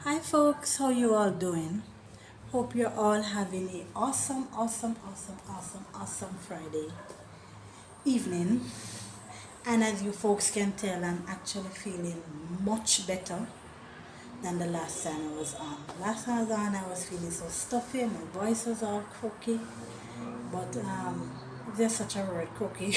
Hi folks, how you all doing? Hope you're all having a awesome Friday evening. And as you folks can tell, I'm actually feeling much better than the last time I was on. Last time I was on, I was feeling so stuffy, my voice was all croaky. But there's such a word, croaky.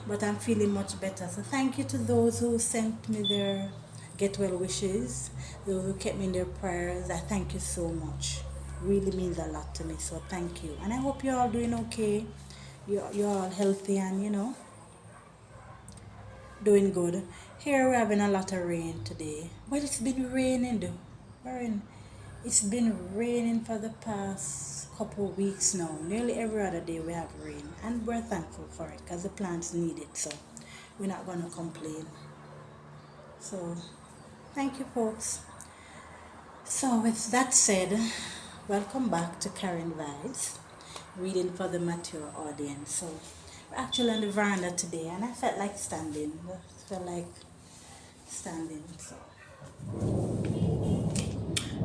But I'm feeling much better. So thank you to those who sent me their get well wishes, those who kept me in their prayers. I thank you so much. Really means a lot to me. So thank you. And I hope you're all doing okay. You're all healthy and doing good. Here we're having a lot of rain today. Well, it's been raining though. It's been raining for the past couple of weeks now. Nearly every other day we have rain, and we're thankful for it because the plants need it. So we're not gonna complain. So thank you, folks. So with that said, welcome back to Karen Vibes, reading for the mature audience. So we're actually on the veranda today, and I felt like standing.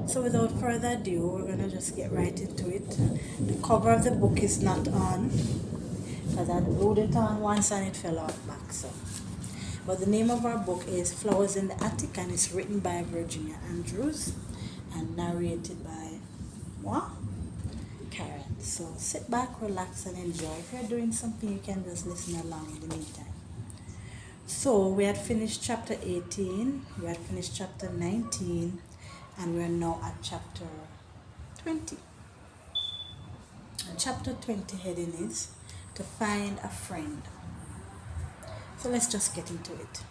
So without further ado, we're gonna just get right into it. The cover of the book is not on because I glued it on once and it fell off back. So, but the name of our book is Flowers in the Attic, and it's written by Virginia Andrews and narrated by moi, Karen. So sit back, relax, and enjoy. If you're doing something, you can just listen along in the meantime. So we had finished chapter 18, we had finished chapter 19, and we're now at chapter 20. And chapter 20 heading is to find a friend. So let's just get into it.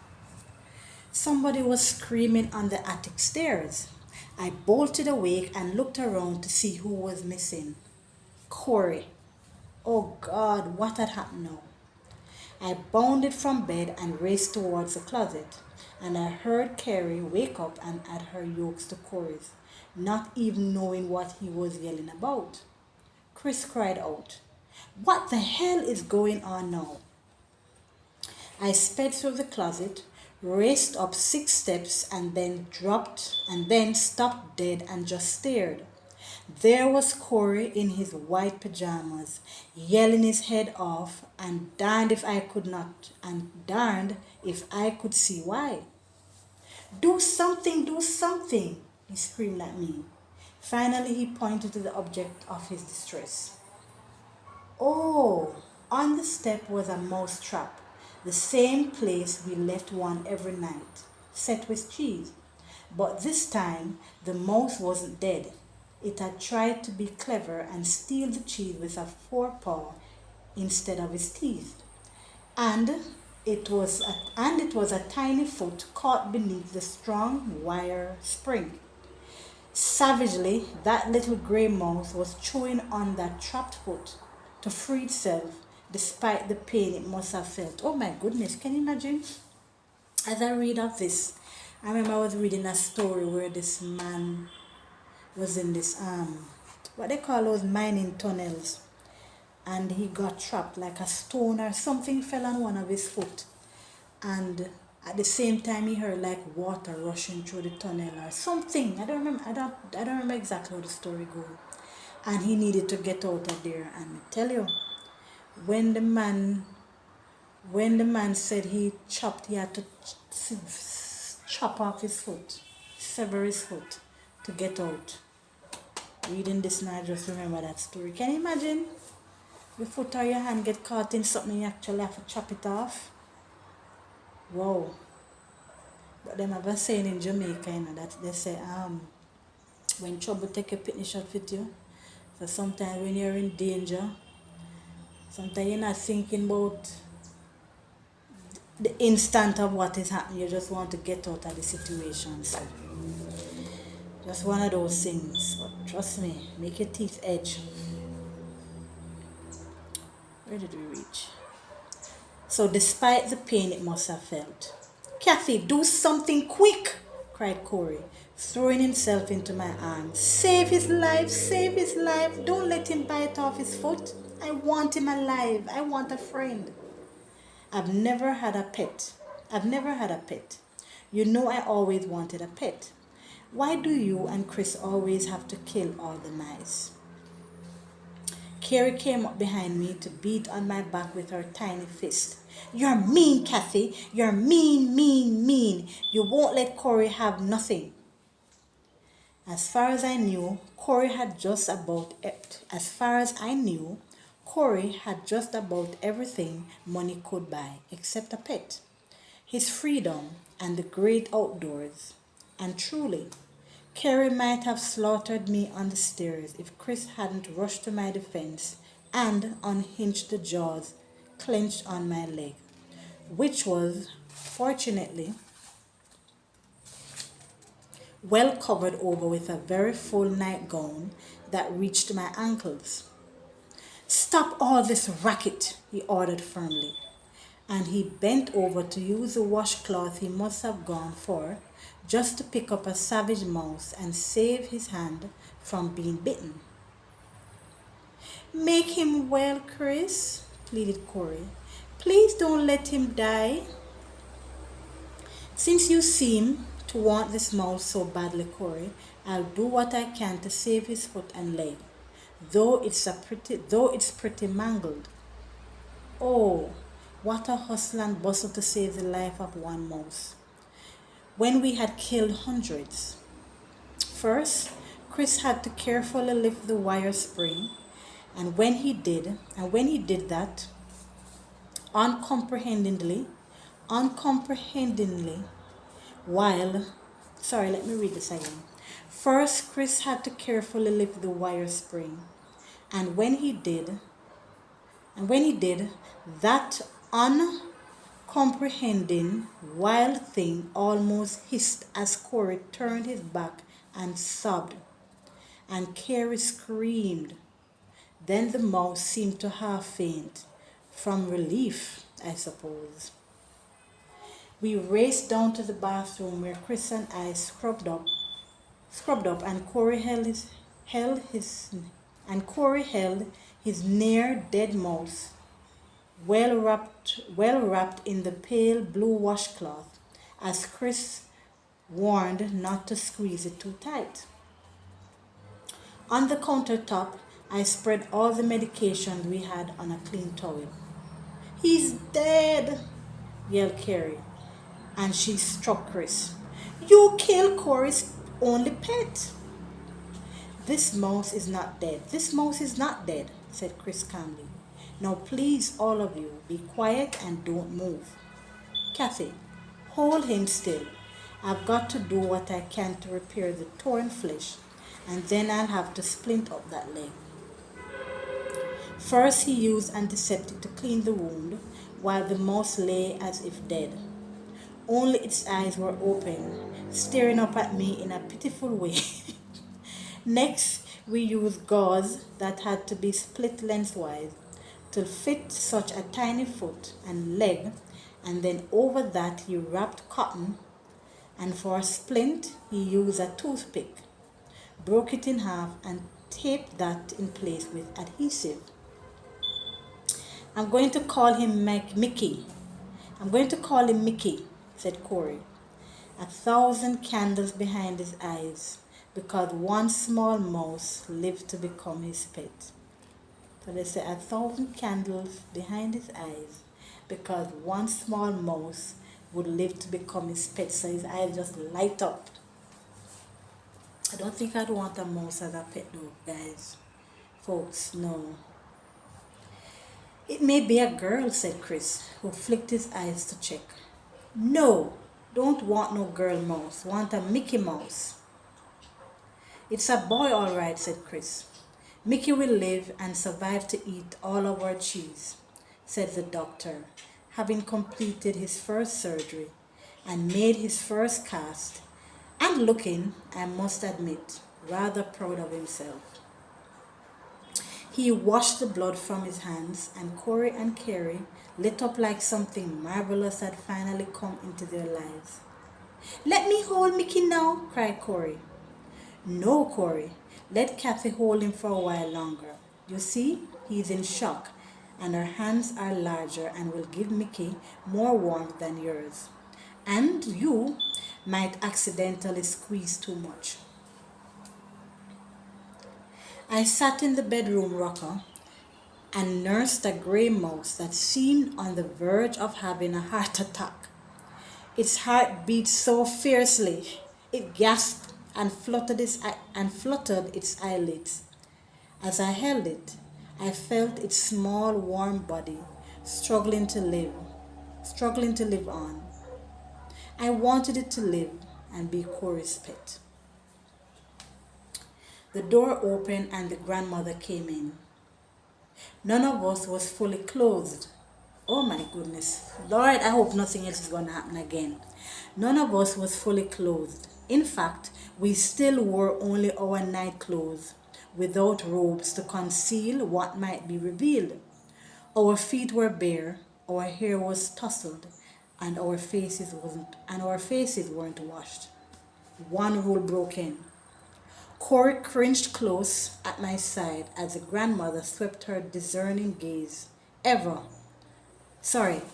Somebody was screaming on the attic stairs. I bolted awake and looked around to see who was missing. Corey. Oh God, what had happened now? I bounded from bed and raced towards the closet, and I heard Carrie wake up and add her yokes to Corey's, not even knowing what he was yelling about. Chris cried out, "What the hell is going on now?" I sped through the closet, raced up 6 steps, and then stopped dead and just stared. There was Corey in his white pajamas, yelling his head off, and darned if I could see why. Do something, he screamed at me. Finally, he pointed to the object of his distress. Oh, on the step was a mouse trap, the same place we left one every night, set with cheese. But this time, the mouse wasn't dead. It had tried to be clever and steal the cheese with a forepaw instead of his teeth. And it was a tiny foot caught beneath the strong wire spring. Savagely, that little gray mouse was chewing on that trapped foot to free itself despite the pain it must have felt. Oh my goodness, can you imagine? As I read of this, I remember I was reading a story where this man was in this what they call those mining tunnels, and he got trapped, like a stone or something fell on one of his foot, and at the same time he heard like water rushing through the tunnel or something. I don't remember exactly how the story goes, and he needed to get out of there. And I tell you, when the man said he had to chop off his foot, sever his foot to get out. Reading this now, I just remember that story. Can you imagine? Your foot or your hand get caught in something, you actually have to chop it off. Wow. But them have a saying in Jamaica, that they say, when trouble take a picnic shot with you. So sometimes when you're in danger, sometimes you're not thinking about the instant of what is happening. You just want to get out of the situation. So just one of those things. But trust me, make your teeth edge. Where did we reach? So despite the pain it must have felt. "Kathy, do something quick!" cried Corey, throwing himself into my arms. Save his life, save his life. Don't let him bite off his foot. I want him alive. I want a friend. I've never had a pet. You know I always wanted a pet. Why do you and Chris always have to kill all the mice? Carrie came up behind me to beat on my back with her tiny fist. You're mean, Kathy. You're mean, mean, mean. You won't let Corey have nothing. As far as I knew, Corey had just about everything money could buy except a pet, his freedom and the great outdoors. And truly, Carrie might have slaughtered me on the stairs if Chris hadn't rushed to my defense and unhinged the jaws clenched on my leg, which was, fortunately, well covered over with a very full nightgown that reached my ankles. Stop all this racket, he ordered firmly, and he bent over to use the washcloth he must have gone for just to pick up a savage mouse and save his hand from being bitten. Make him well, Chris, pleaded Corey. Please don't let him die. Since you seem to want this mouse so badly, Corey, I'll do what I can to save his foot and leg, though it's pretty mangled. Oh, what a hustle and bustle to save the life of one mouse, when we had killed hundreds. First, Chris had to carefully lift the wire spring, and when he did that, uncomprehendingly, while, sorry, let me read this again. First, Chris had to carefully lift the wire spring, and when he did, that uncomprehending wild thing almost hissed as Corey turned his back and sobbed, and Carrie screamed. Then the mouse seemed to half faint, from relief, I suppose. We raced down to the bathroom where Chris and I scrubbed up, and Corey held his near dead mouse well wrapped in the pale blue washcloth, as Chris warned not to squeeze it too tight. On the countertop, I spread all the medication we had on a clean towel. He's dead, yelled Carrie, and she struck Chris. You killed Corey's only pet. This mouse is not dead, said Chris calmly. Now please, all of you, be quiet and don't move. Kathy, hold him still. I've got to do what I can to repair the torn flesh, and then I'll have to splint up that leg. First, he used antiseptic to clean the wound, while the mouse lay as if dead. Only its eyes were open, staring up at me in a pitiful way. Next, we used gauze that had to be split lengthwise to fit such a tiny foot and leg, and then over that he wrapped cotton, and for a splint he used a toothpick, broke it in half, and taped that in place with adhesive. I'm going to call him Mickey, said Corey, 1,000 candles behind his eyes, because one small mouse lived to become his pet. So they say 1,000 candles behind his eyes, because one small mouse would live to become his pet. So his eyes just light up. I don't think I'd want a mouse as a pet though, guys. Folks, no. It may be a girl, said Chris, who flicked his eyes to check. No, don't want no girl mouse. Want a Mickey Mouse. It's a boy, all right, said Chris. Mickey will live and survive to eat all of our cheese, said the doctor, having completed his first surgery and made his first cast, and looking, I must admit, rather proud of himself. He washed the blood from his hands, and Corey and Carrie lit up like something marvelous had finally come into their lives. Let me hold Mickey now, cried Corey. No, Corey, let Kathy hold him for a while longer. You see, he's in shock, and her hands are larger and will give Mickey more warmth than yours. And you, might accidentally squeeze too much. I sat in the bedroom rocker and nursed a gray mouse that seemed on the verge of having a heart attack. Its heart beat so fiercely, it gasped and fluttered its eyelids. As I held it, I felt its small, warm body struggling to live on. I wanted it to live and be Corey's pet. The door opened and the grandmother came in. None of us was fully clothed. Oh my goodness. Lord, I hope nothing else is going to happen again. None of us was fully clothed. In fact, we still wore only our night clothes, without robes to conceal what might be revealed. Our feet were bare, our hair was tousled, and our faces weren't washed. One rule broken. Corey cringed close at my side as the grandmother swept her discerning gaze.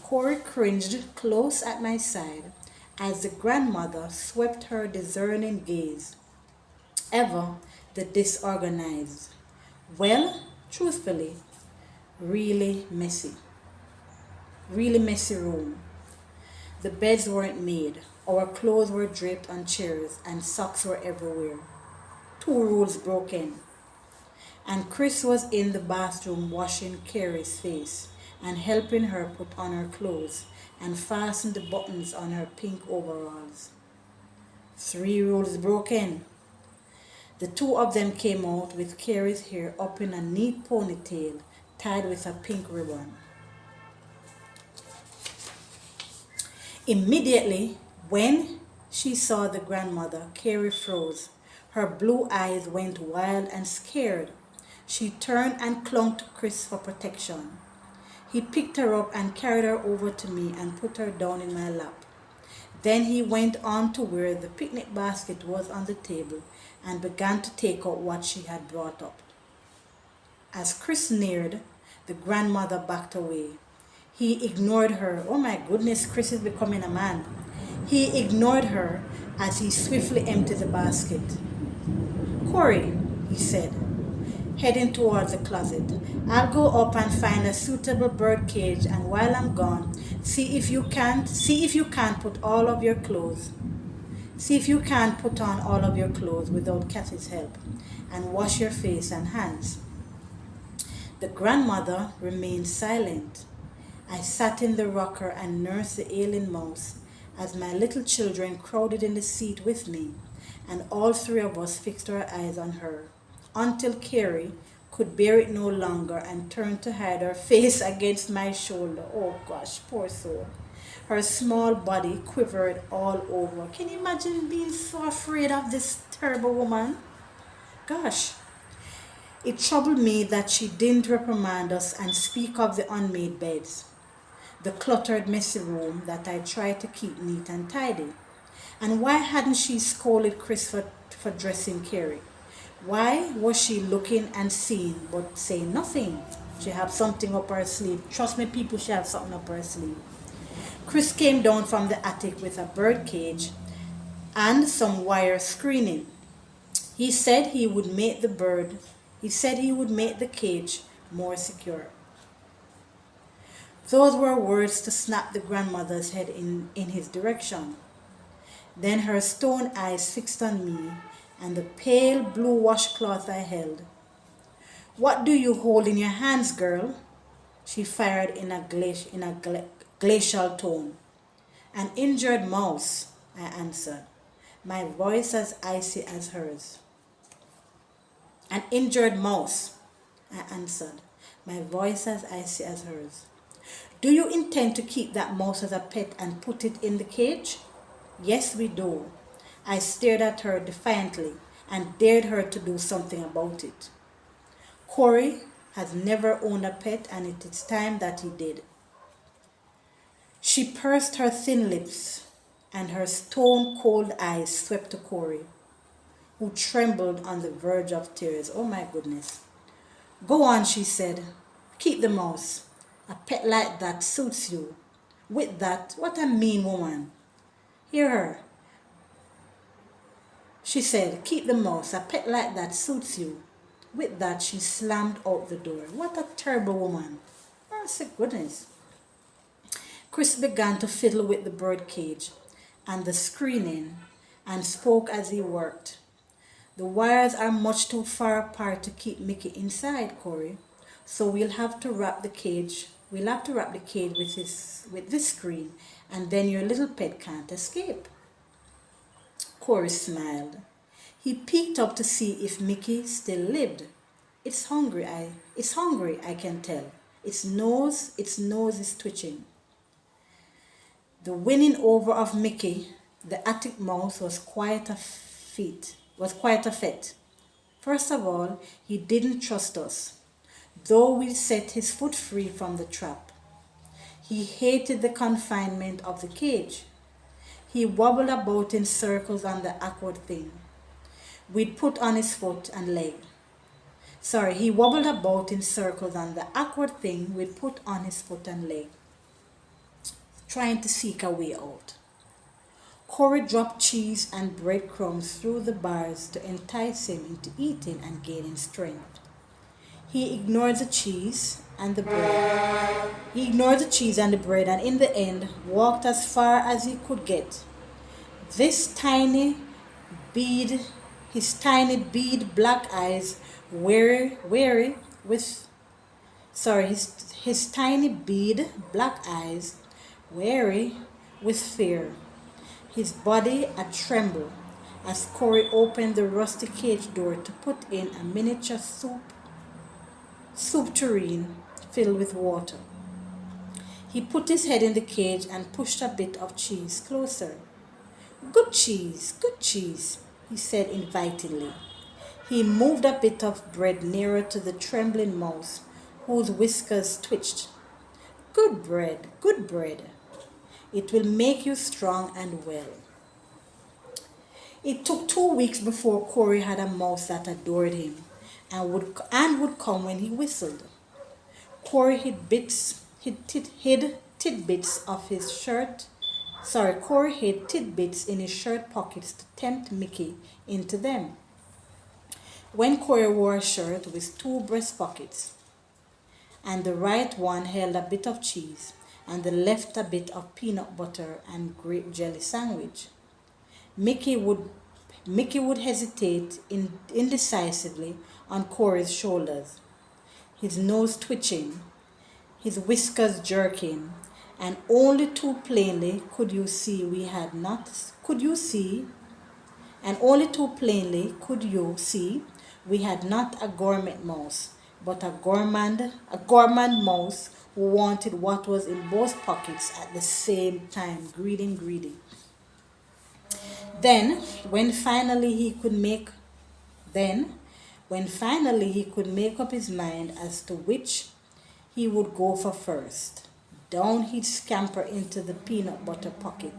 Corey cringed close at my side as the grandmother swept her discerning gaze. Ever the disorganized. Well, truthfully, really messy. Really messy room. The beds weren't made. Our clothes were draped on chairs and socks were everywhere. 2 rules broken. And Chris was in the bathroom washing Carrie's face and helping her put on her clothes and fasten the buttons on her pink overalls. 3 rules broken. The 2 of them came out with Carrie's hair up in a neat ponytail tied with a pink ribbon. Immediately, when she saw the grandmother, Carrie froze. Her blue eyes went wild and scared. She turned and clung to Chris for protection. He picked her up and carried her over to me and put her down in my lap. Then he went on to where the picnic basket was on the table and began to take out what she had brought up. As Chris neared, the grandmother backed away. He ignored her. Oh my goodness, Chris is becoming a man. He ignored her as he swiftly emptied the basket. Corey, he said, heading towards the closet, I'll go up and find a suitable bird cage, and while I'm gone, see if you can't put all of your clothes. See if you can't put on all of your clothes without Kathy's help, and wash your face and hands. The grandmother remained silent. I sat in the rocker and nursed the ailing mouse as my little children crowded in the seat with me, and all 3 of us fixed our eyes on her, until Carrie could bear it no longer and turned to hide her face against my shoulder. Oh gosh, poor soul. Her small body quivered all over. Can you imagine being so afraid of this terrible woman? Gosh. It troubled me that she didn't reprimand us and speak of the unmade beds, the cluttered, messy room that I tried to keep neat and tidy. And why hadn't she scolded Chris for dressing Carrie? Why was she looking and seeing but saying nothing? She had something up her sleeve. Trust me, people, she had something up her sleeve. Chris came down from the attic with a bird cage and some wire screening. He said he would make the cage more secure. Those were words to snap the grandmother's head in his direction. Then her stone eyes fixed on me and the pale blue washcloth I held. What do you hold in your hands, girl? She fired in a glacial tone. An injured mouse, I answered, my voice as icy as hers. An injured mouse, I answered, my voice as icy as hers. Do you intend to keep that mouse as a pet and put it in the cage? Yes, we do. I stared at her defiantly and dared her to do something about it. Corey has never owned a pet, and it is time that he did. She pursed her thin lips, and her stone-cold eyes swept to Corey, who trembled on the verge of tears. Oh my goodness. Go on, she said. Keep the mouse. A pet like that suits you. With that, what a mean woman. Hear her. She said, keep the mouse. A pet like that suits you. With that, she slammed out the door. What a terrible woman. Mercy goodness. Chris began to fiddle with the bird cage and the screening and spoke as he worked. The wires are much too far apart to keep Mickey inside, Corey. So we'll have to wrap the cage with this screen, and then your little pet can't escape. Corey smiled. He peeked up to see if Mickey still lived. It's hungry, I can tell. Its nose is twitching. The winning over of Mickey, the attic mouse, was quite a fet. First of all, he didn't trust us, though we set his foot free from the trap. He hated the confinement of the cage. He wobbled about in circles on the awkward thing we'd put on his foot and leg. He wobbled about in circles on the awkward thing we'd put on his foot and leg, trying to seek a way out. Corey dropped cheese and breadcrumbs through the bars to entice him into eating and gaining strength. He ignored the cheese and the bread and in the end walked as far as he could get. His tiny bead black eyes his tiny bead black eyes weary with fear, his body a tremble as Corey opened the rusty cage door to put in a miniature soup tureen filled with water. He put his head in the cage and pushed a bit of cheese closer. Good cheese, he said invitingly. He moved a bit of bread nearer to the trembling mouse, whose whiskers twitched. Good bread. It will make you strong and well. It took 2 weeks before Corey had a mouse that adored him and would come when he whistled. Corey hid tidbits in his shirt pockets to tempt Mickey into them. When Corey wore a shirt with 2 breast pockets, and the right one held a bit of cheese, and the left a bit of peanut butter and grape jelly sandwich, Mickey would hesitate indecisively on Corey's shoulders, his nose twitching, his whiskers jerking, and only too plainly could you see we had not a gourmet mouse, but a gourmand mouse who wanted what was in both pockets at the same time, greedy. Then, when finally he could make up his mind as to which he would go for first, down he'd scamper into the peanut butter pocket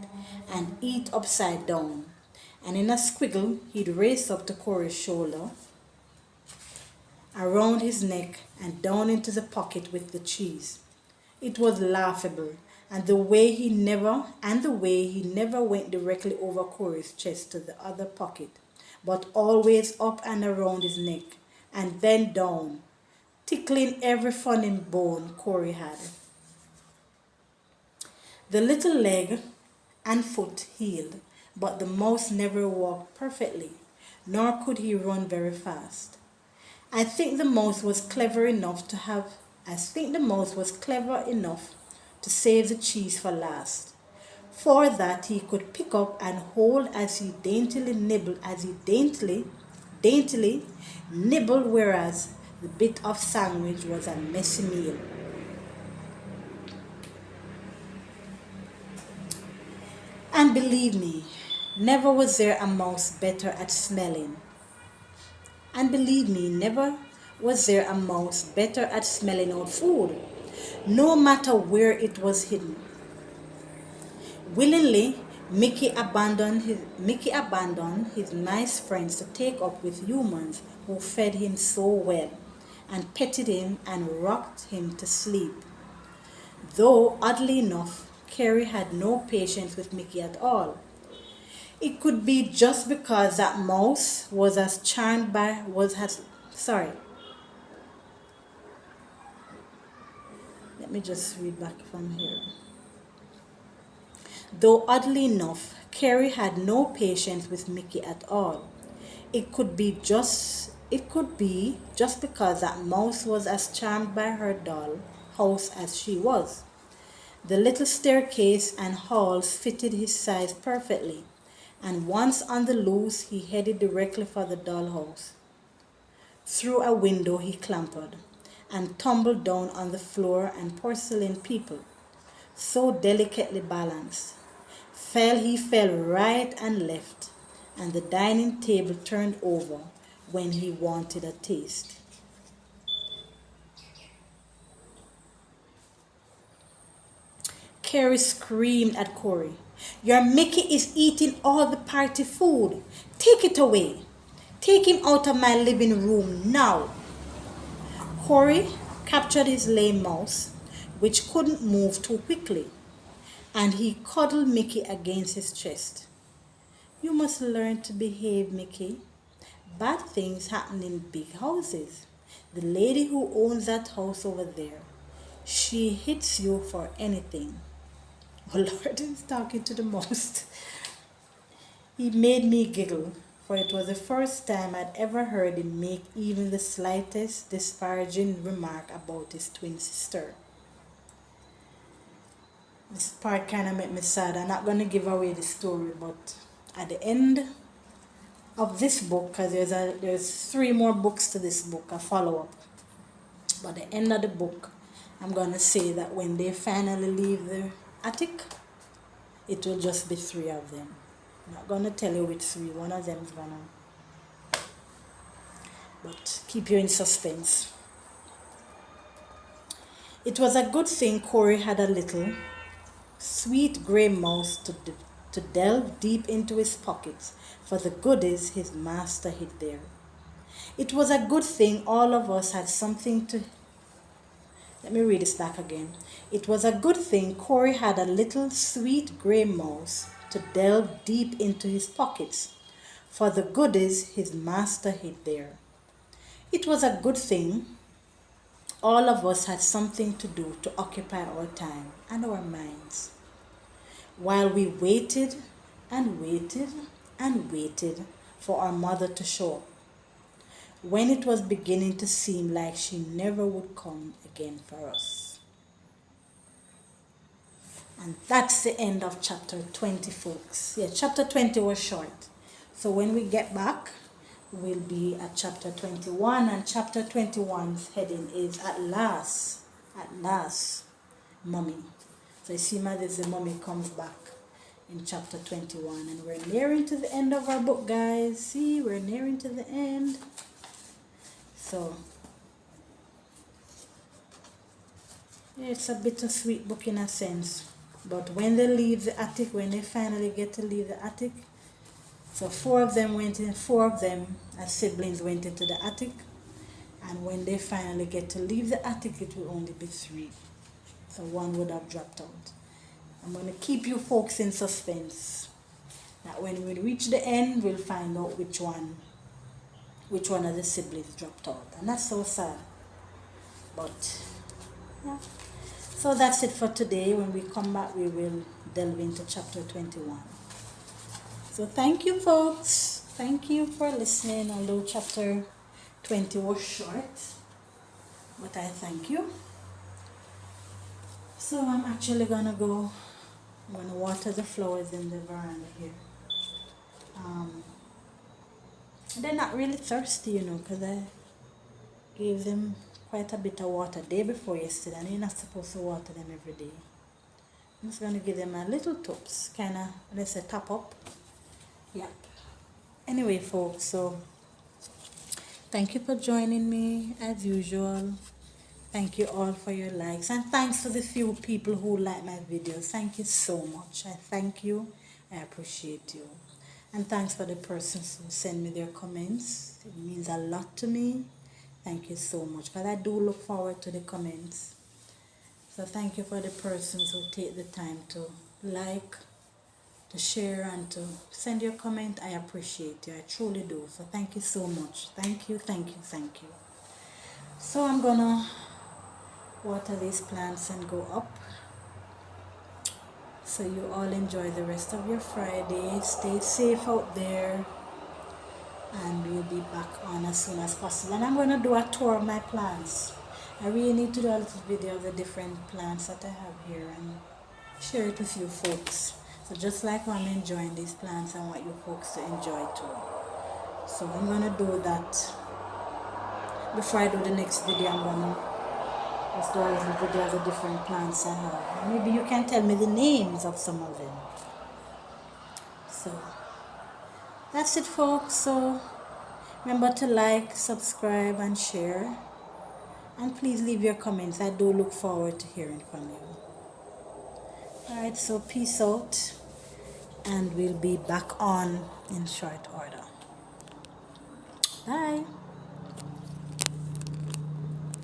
and eat upside down, and in a squiggle he'd race up to Corey's shoulder, around his neck, and down into the pocket with the cheese. It was laughable, and the way he never went directly over Corey's chest to the other pocket, but always up and around his neck, and then down, tickling every funny bone Corey had. The little leg and foot healed, but the mouse never walked perfectly, nor could he run very fast. I think the mouse was clever enough to save the cheese for last, for that he could pick up and hold as he daintily nibbled, whereas the bit of sandwich was a messy meal. And believe me, never was there a mouse better at smelling. Out food, no matter where it was hidden. Willingly, Mickey abandoned his nice friends to take up with humans who fed him so well and petted him and rocked him to sleep. Though, oddly enough, Carrie had no patience with Mickey at all. It could be just because that mouse was as charmed by was has sorry. Let me just read back from here. Though oddly enough, Carrie had no patience with Mickey at all. It could be just because that mouse was as charmed by her doll house as she was. The little staircase and halls fitted his size perfectly, and once on the loose he headed directly for the dollhouse. Through a window he clambered, and tumbled down on the floor and porcelain people, so delicately balanced. He fell right and left, and the dining table turned over when he wanted a taste. Carrie screamed at Corey, "Your Mickey is eating all the party food. Take it away. Take him out of my living room now." Corey captured his lame mouse, which couldn't move too quickly, and he cuddled Mickey against his chest. "You must learn to behave, Mickey. Bad things happen in big houses. The lady who owns that house over there, she hits you for anything." Oh Lord, he's talking to the mouse. He made me giggle, for it was the first time I'd ever heard him make even the slightest disparaging remark about his twin sister. This part kind of made me sad. I'm not going to give away the story, but at the end of this book, because there's 3 more books to this book, a follow-up. But at the end of the book, I'm going to say that when they finally leave the attic, it will just be 3 of them. I'm not going to tell you which 3. One of them is going to... But keep you in suspense. It was a good thing Corey had a little sweet gray mouse to delve deep into his pockets for the goodies his master hid there. It was a good thing all of us had something to... Let me read this back again. It was a good thing Corey had a little sweet gray mouse to delve deep into his pockets for the goodies his master hid there. It was a good thing all of us had something to do to occupy our time and our minds, while we waited and waited and waited for our mother to show up, when it was beginning to seem like she never would come again for us. And that's the end of chapter 20, folks. Yeah, chapter 20 was short. So when we get back, we'll be at chapter 21, and chapter 21's heading is At Last, Mommy. So you see, the mommy comes back in chapter 21, and we're nearing to the end of our book, guys. See, we're nearing to the end. So yeah, it's a bittersweet book in a sense. But when they leave the attic, when they finally get to leave the attic, so 4 of them as siblings went into the attic, and when they finally get to leave the attic, it will only be 3. So 1 would have dropped out. I'm going to keep you folks in suspense. That when we reach the end, we'll find out which one of the siblings dropped out. And that's so sad. But yeah. So that's it for today. When we come back, we will delve into chapter 21. So thank you, folks. Thank you for listening. Although chapter 20 was short, but I thank you. So I'm actually gonna go. I'm gonna water the flowers in the veranda here. They're not really thirsty, because I gave them quite a bit of water day before yesterday, and you're not supposed to water them every day. I'm just gonna give them a little tops, kind of, let's say, top up. Yeah. Anyway, folks, so thank you for joining me as usual. Thank you all for your likes, and thanks to the few people who like my videos. Thank you so much. I thank you. I appreciate you. And thanks for the persons who send me their comments. It means a lot to me. Thank you so much, because I do look forward to the comments. So thank you for the persons who take the time to like, to share and to send your comment. I appreciate you. I truly do. So thank you so much. Thank you, thank you, thank you. So I'm gonna water these plants and go up. So you all enjoy the rest of your Friday. Stay safe out there. And we'll be back on as soon as possible. And I'm gonna do a tour of my plants. I really need to do a little video of the different plants that I have here and share it with you folks. So just like I'm enjoying these plants, I want you folks to enjoy too. So I'm gonna do that. Before I do the next video, I'm gonna just do a little video of the different plants I have. Maybe you can tell me the names of some of them. So that's it folks. So remember to like, subscribe and share. And please leave your comments. I do look forward to hearing from you. Alright, so peace out. And we'll be back on in short order. Bye.